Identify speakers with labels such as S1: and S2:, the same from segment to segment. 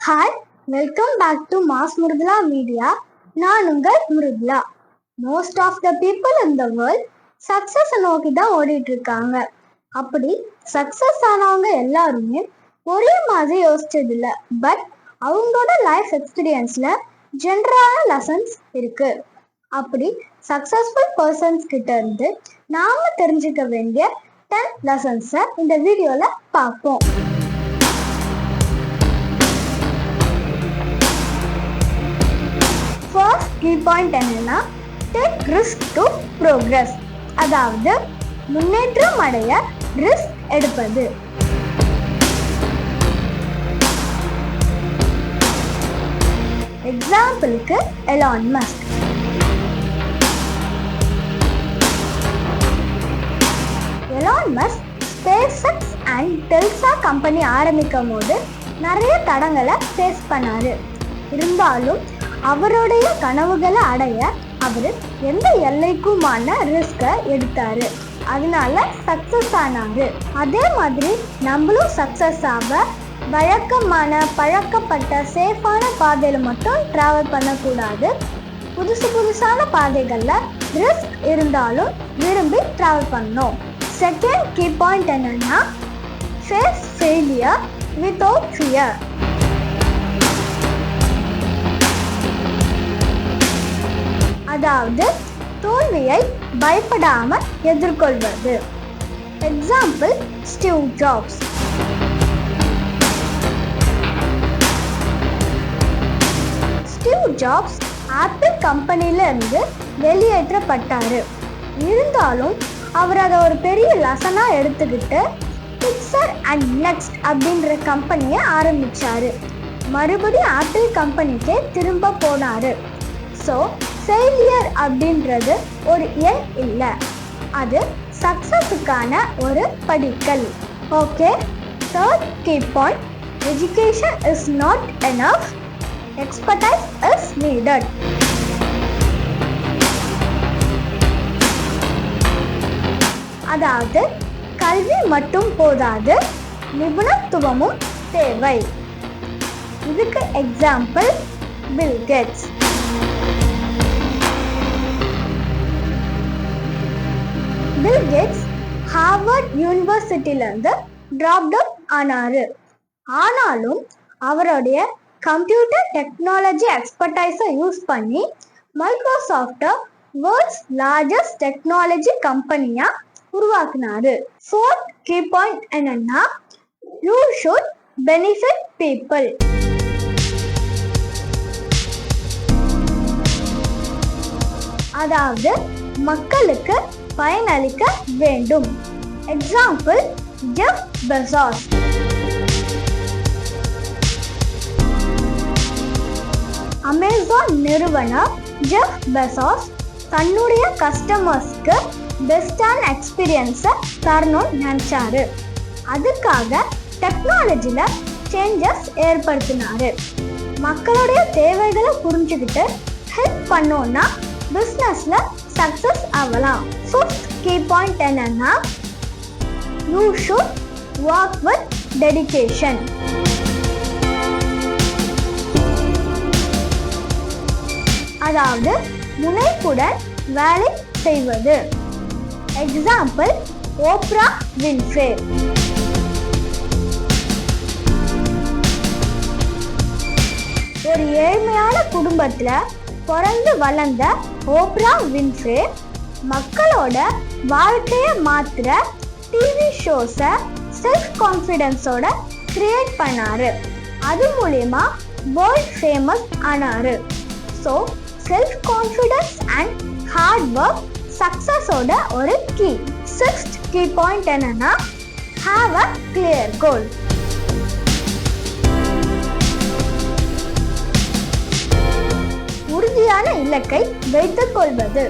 S1: Hi, welcome back to mass Murugala media. நான் உங்கள் Murugala. Most of the people in the world success நோக்கி தான் ஓடிட்டு இருக்காங்க. அப்படி சக்ஸஸ் ஆனவங்க எல்லாருமே ஒரே மாதிரி யோசிச்சது இல்லை. பட் அவங்களோட லைஃப் எக்ஸ்பீரியன்ஸ்ல ஜென்ரலான லெசன்ஸ் இருக்கு. அப்படி சக்சஸ்ஃபுல் பர்சன்ஸ் கிட்ட இருந்து நாம தெரிஞ்சுக்க வேண்டிய 10 லெசன்ஸை இந்த வீடியோல பார்ப்போம். ஃபர்ஸ்ட் கீ பாயிண்ட் என்னன்னா, டேக் ரிஸ்க் டு ப்ரோக்ரஸ். அதாவது முன்னேற்றம் அடைய ரிஸ்க் எடுப்பது. எக்ஸாம்பிளுக்கு Elon Musk. Elon Musk SpaceX and டெல்சா கம்பெனி ஆரம்பிக்கும் போது நிறைய தடங்களை ஃபேஸ் பண்ணாரு. இருந்தாலும் அவருடைய கனவுகளை அடைய அவர் எந்த எல்லைக்குமான ரிஸ்கை எடுத்தாரு. அதனால சக்சஸ் ஆனாரு. அதே மாதிரி நம்மளும் சக்சஸ் ஆக பழக்கப்பட்ட சேஃபான பாதையில மட்டும் டிராவல் பண்ணக்கூடாது. புதுசான பாதைகள்ல ரிஸ்க் இருந்தாலும் விரும்பி டிராவல் பண்ணணும். செகண்ட் கீ பாயிண்ட் என்னன்னா, ஃபேஸ் ஃபெயிலியர் வித்தவுட் ஃபியர். அதாவது தோல்வியை பயப்படாம எதிர்கொள்வது. Example Steve jobs. Steve jobs apple கம்பெனில இருந்து வெளியேற்றப்பட்டாரு. இருந்தாலும் அவர் அதை ஒரு பெரிய லெசனா எடுத்துக்கிட்டு பிக்சர் அண்ட் நெக்ஸ்ட் அப்படின்ற கம்பெனியை ஆரம்பிச்சாரு. மறுபடியும் ஆப்பிள் கம்பெனிக்கே திரும்ப போனாரு. ஸோ ஃபெயிலியர் அப்படின்றது ஒரு எண் இல்லை, அது சக்ஸஸுக்கான ஒரு படிக்கல். Okay, third key point, education is not enough, expertise is needed. அதாவது கல்வி மட்டும் போதாது, நிபுணத்துவமும் தேவை. இதுக்கு example Bill Gates. Bill Gates Harvard யூனிவர்சிட்டியிலேருந்து டிராப்ட் அவுட் ஆனாரு. ஆனாலும் அவருடைய கம்ப்யூட்டர் டெக்னாலஜி எக்ஸ்பர்டைஸை யூஸ் பண்ணி மைக்ரோசாஃப்டை வேர்ல்ட்ஸ் லார்ஜஸ்ட் டெக்னாலஜி கம்பெனியா உருவாக்குனாரு. ஃபோர்த் கீ பாயிண்ட் என்னன்னா, யூ ஷுட் பெனிஃபிட் பீப்புள். அதாவது மக்களுக்கு பயனளிக்க வேண்டும். Example Jeff Bezos. அமேசான் நிறுவனர் ஜெஃப் பெசாஸ் தன்னுடைய கஸ்டமர்ஸ்க்கு பெஸ்டான எக்ஸ்பீரியன்ஸை தரணும்னு நினைச்சாரு. அதுக்காக டெக்னாலஜில சேஞ்சஸ் ஏற்படுத்தினாரு. மக்களுடைய தேவைகளை புரிஞ்சுக்கிட்டு ஹெல்ப் பண்ணோம்னா பிஸ்னஸ்ல சக்சஸ் ஆகலாம். ஃபிஃப்த் கீ பாயிண்ட் என்னன்னா, you should work with dedication. அதாவது முனைப்புடன் வேலை செய்வது. Example Opera Winfrey. ஒரு ஏழ்மையான குடும்பத்துல பிறந்து வளர்ந்த ஓப்ரா வின்ஃப்ரே மக்களோட வாழ்க்கையை மாத்துற டிவி ஷோஸை செல்ஃப் கான்ஃபிடென்ஸோட கிரியேட் பண்ணாரு. அது மூலமா வேர்ல்ட் ஃபேமஸ் ஆனாரு. So self confidence and hard work சக்சஸோட ஒரு கீ. சிக்ஸ்த் கீ பாயிண்ட் என்னன்னா, ஹாவ் அ கிளியர் கோல். உறுதியான இலக்கை வைத்துக் கொள்வது.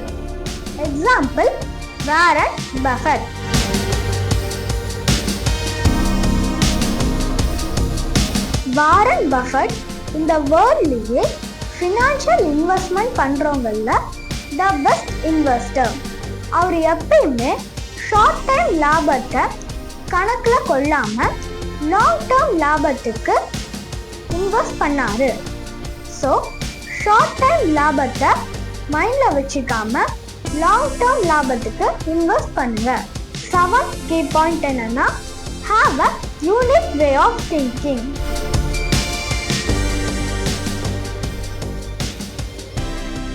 S1: Example Warren Buffett. Warren Buffett இந்த வேர்ல்ட்லயே ஃபினான்ஷியல் இன்வெஸ்ட்மெண்ட் பண்றவங்கள த பெஸ்ட் இன்வெஸ்டர். அவர் எப்பயுமே ஷார்ட் டைம் லாபத்தை கணக்குல கொள்ளாம லாங் டேர்ம் லாபத்துக்கு இன்வெஸ்ட் பண்ணாரு. ஸோ ஷார்ட் டைம் லாபத்தை மைண்ட்ல வச்சுக்காம லாங் டேர்ம் லாபத்துக்கு இன்வெஸ்ட் பண்ணுங்க. 7th கீ பாயிண்ட் என்னன்னா, have a unique way of thinking.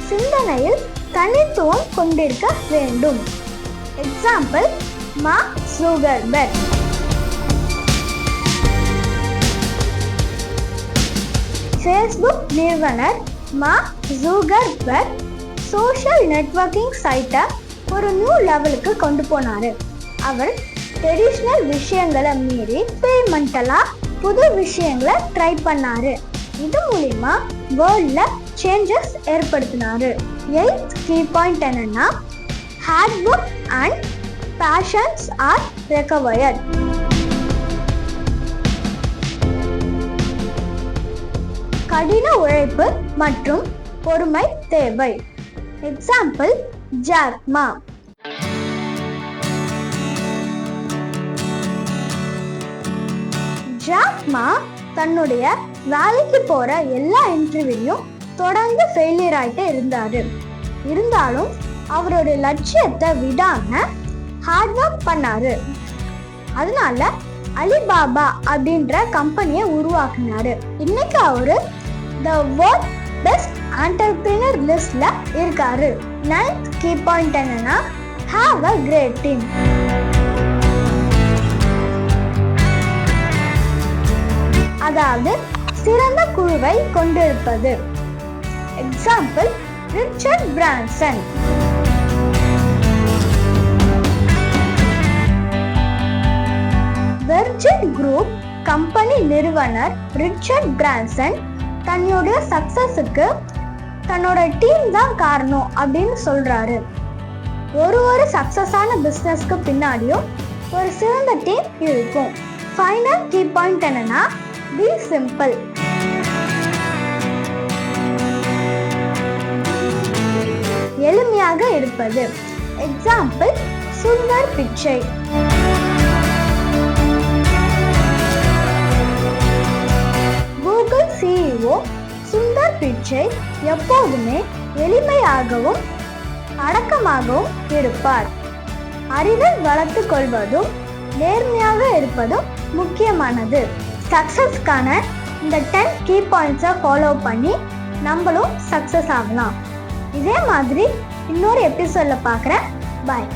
S1: சிந்தனையில் தனித்துவம் கொண்டிருக்க வேண்டும். Example, mark Zuckerberg. ஃபேஸ்புக் நிறுவனர் மார்க் ஜூக்கர்பெர்க் சோஷியல் நெட்வொர்க்கிங் சைட்டை ஒரு நியூ லெவலுக்கு கொண்டு போனாரு. அவர் ட்ரெடிஷ்னல் விஷயங்களை மீறி எக்ஸ்பெரிமெண்டலாக புது விஷயங்களை ட்ரை பண்ணாரு. இது மூலிமா வேர்ல்டில் சேஞ்சஸ் ஏற்படுத்தினாரு. 8th கீ பாயிண்ட் என்னன்னா, hard work and patience are required. கடின உழைப்பு மற்றும் பொறுமை தேவை. எக்ஸாம்பிள், ஜாக் மா. ஜாக் மா தன்னுடைய வேலைக்கு போற எல்லா இன்டர்வியூலையும் தொடர்ந்து ஃபெயிலியர் ஆகிட்டே இருந்தாலும் அவருடைய லட்சியத்தை விடாம ஹார்ட் ஒர்க் பண்ணாரு. அதனால அலிபாபா அப்படின்ற கம்பெனியை உருவாக்குனாரு. இன்னைக்கு அவரு த வேர்ல்ட் பெஸ்ட் என்டர்பிரினர் லிஸ்ட்ல இருக்காரு. 9th கீ பாயிண்ட் என்னன்னா, ஹேவ் அ கிரேட் டீம். அதாவது சிறந்த குழுவை கொண்டிருப்பது. Example, Richard Branson. Virgin group company நிறுவனர் ரிச்சர்ட் பிரான்சன் தன்னுடைய சக்சஸுக்கு தன்னோட டீம் தான் காரணம் அப்படின்னு சொல்றாரு. ஒரு சக்சஸான பிஸ்னஸ்க்கு பின்னாடியும் ஒரு சிறந்த டீம் இருக்கும். ஃபைனல் கீ பாயிண்ட் என்னன்னா, பி சிம்பிள். எளிமையாக இருப்பது. Example, Sundar Pichai. Google CEO Sundar Pichai எப்போதுமே எளிமையாகவும் அடக்கமாகவும் இருப்பார். அறிவை வளர்த்துக் கொள்வதும் நேர்மையாக இருப்பதும் முக்கியமானது. சக்சஸ்க்கான இந்த 10 கீ பாயிண்ட்ஸை ஃபாலோ பண்ணி நம்மளும் சக்சஸ் ஆகலாம். இதே மாதிரி இன்னொரு எபிசோட்ல பார்க்குறேன். பாய்.